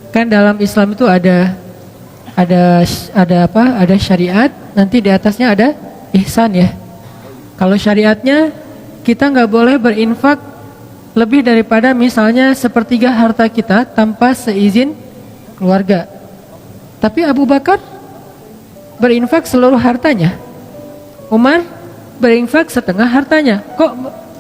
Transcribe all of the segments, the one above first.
Kan dalam Islam itu ada apa? Ada syariat, nanti di atasnya ada ihsan ya. Kalau syariatnya kita nggak boleh berinfak lebih daripada misalnya sepertiga harta kita tanpa seizin keluarga. Tapi Abu Bakar berinfak seluruh hartanya. Umar berinfak setengah hartanya. Kok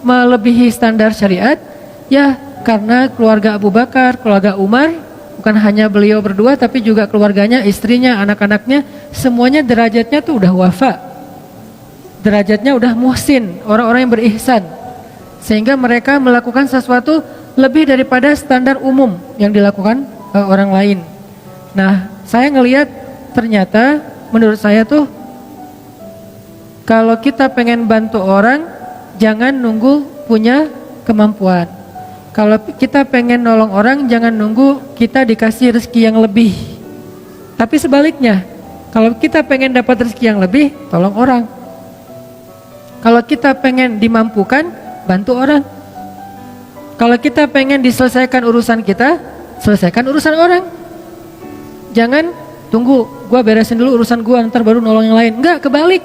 melebihi standar syariat? Ya karena keluarga Abu Bakar, keluarga Umar, bukan hanya beliau berdua tapi juga keluarganya, istrinya, anak-anaknya, semuanya derajatnya tuh udah wafa. Derajatnya udah muhsin, orang-orang yang berihsan. Sehingga mereka melakukan sesuatu lebih daripada standar umum yang dilakukan orang lain. Nah, saya ngelihat ternyata menurut saya tuh kalau kita pengen bantu orang, jangan nunggu punya kemampuan. Kalau kita pengen nolong orang, jangan nunggu kita dikasih rezeki yang lebih. Tapi sebaliknya, kalau kita pengen dapat rezeki yang lebih, tolong orang. Kalau kita pengen dimampukan, bantu orang. Kalau kita pengen diselesaikan urusan kita, selesaikan urusan orang. Jangan tunggu, gua beresin dulu urusan gua, ntar baru nolong yang lain. Enggak, kebalik.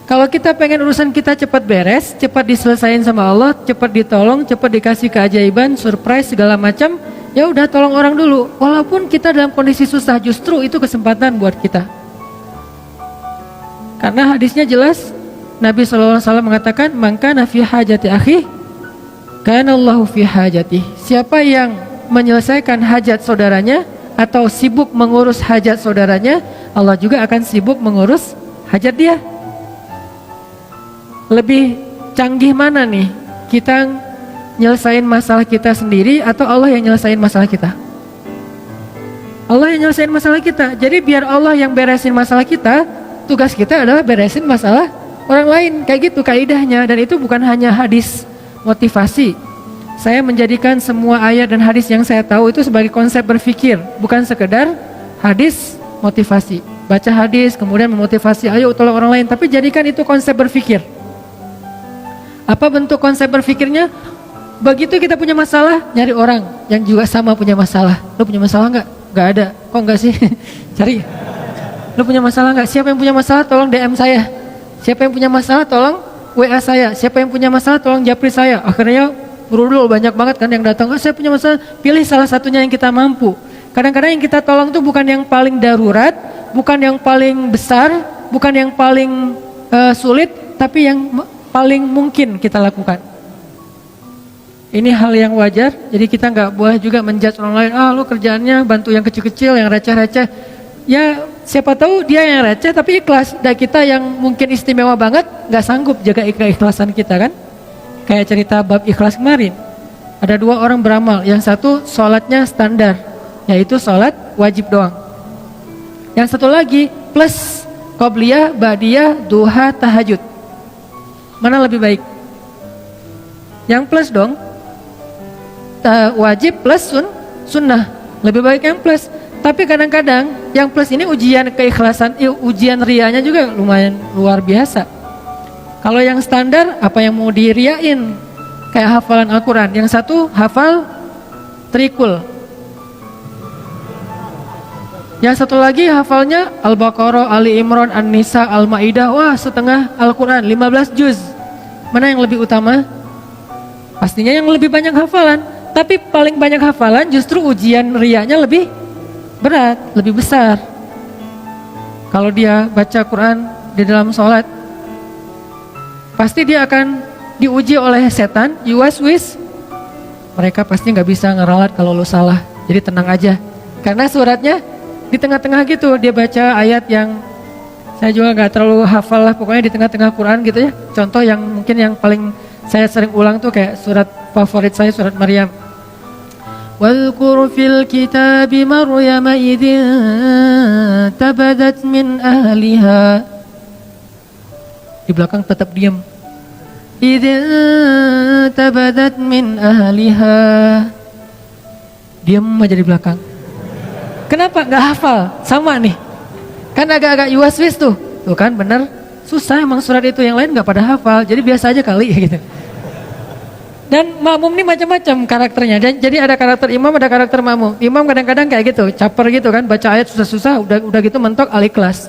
Kalau kita pengen urusan kita cepat beres, cepat diselesain sama Allah, cepat ditolong, cepat dikasih keajaiban, surprise segala macam, ya udah tolong orang dulu. Walaupun kita dalam kondisi susah, justru itu kesempatan buat kita. Karena hadisnya jelas, Nabi SAW mengatakan, "Man kana fi hajati akhi, kana Allahu fi hajati." Siapa yang menyelesaikan hajat saudaranya atau sibuk mengurus hajat saudaranya, Allah juga akan sibuk mengurus hajat dia. Lebih canggih mana nih? Kita nyelesain masalah kita sendiri atau Allah yang nyelesain masalah kita? Allah yang nyelesain masalah kita. Jadi biar Allah yang beresin masalah kita, tugas kita adalah beresin masalah orang lain. Kayak gitu kaidahnya. Dan itu bukan hanya hadis motivasi. Saya menjadikan semua ayat dan hadis yang saya tahu itu sebagai konsep berpikir, bukan sekedar hadis motivasi. Baca hadis kemudian memotivasi, ayo tolong orang lain, tapi jadikan itu konsep berpikir. Apa bentuk konsep berpikirnya? Begitu kita punya masalah, nyari orang yang juga sama punya masalah. Lo punya masalah nggak? Nggak ada. Kok nggak sih? Cari. Lo punya masalah nggak? Siapa yang punya masalah? Tolong DM saya. Siapa yang punya masalah? Tolong WA saya. Siapa yang punya masalah? Tolong japri saya. Akhirnya berudul banyak banget kan yang datang. Oh, saya punya masalah. Pilih salah satunya yang kita mampu. Kadang-kadang yang kita tolong tuh bukan yang paling darurat, bukan yang paling besar, bukan yang paling sulit, tapi yang paling mungkin kita lakukan. Ini hal yang wajar, jadi kita nggak boleh juga menjudge orang lain. Ah, lu kerjaannya bantu yang kecil-kecil, yang receh-receh. Ya, siapa tahu dia yang receh tapi ikhlas. Dan kita yang mungkin istimewa banget, nggak sanggup jaga keikhlasan kita kan? Kayak cerita bab ikhlas kemarin. Ada dua orang beramal, yang satu sholatnya standar, yaitu sholat wajib doang. Yang satu lagi plus qobliyah, ba'diyah, duha, tahajud. Mana lebih baik? Yang plus dong. Wajib plus sunnah. Lebih baik yang plus. Tapi kadang-kadang yang plus ini ujian keikhlasan, ujian rianya juga lumayan luar biasa. Kalau yang standar, apa yang mau diriain? Kayak hafalan Al-Quran. Yang satu hafal trikul. Yang satu lagi hafalnya Al-Baqarah, Ali Imran, An-Nisa, Al-Maidah. Wah, setengah Al-Quran, 15 juz. Mana yang lebih utama? Pastinya yang lebih banyak hafalan. Tapi paling banyak hafalan justru ujian riyanya lebih berat, lebih besar. Kalau dia baca Quran di dalam sholat, pasti dia akan diuji oleh setan. You was. Mereka pasti nggak bisa ngeralat kalau lu salah. Jadi tenang aja. Karena suratnya di tengah-tengah gitu. Dia baca ayat yang saya juga nggak terlalu hafal lah. Pokoknya di tengah-tengah Quran gitu ya. Contoh yang mungkin yang paling saya sering ulang tuh kayak surat favorit saya, surat Maryam. Wadhkur fil kitabi Maryam idzin tabadat min ahliha. Di belakang tetap diam. Idzin tabadat min ahliha. Diam aja di belakang. Kenapa nggak hafal? Sama nih. Kan agak-agak yuwaswis tuh. Tuh kan bener. Susah emang surat itu, yang lain nggak pada hafal. Jadi biasa aja kali gitu. Dan makmum ini macam-macam karakternya. Dan jadi ada karakter imam, ada karakter makmum. Imam kadang-kadang kayak gitu, caper gitu kan, baca ayat susah-susah, udah gitu mentok al-ikhlas.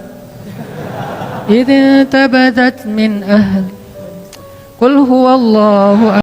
Idza tabadat min ahli Qul huwallahu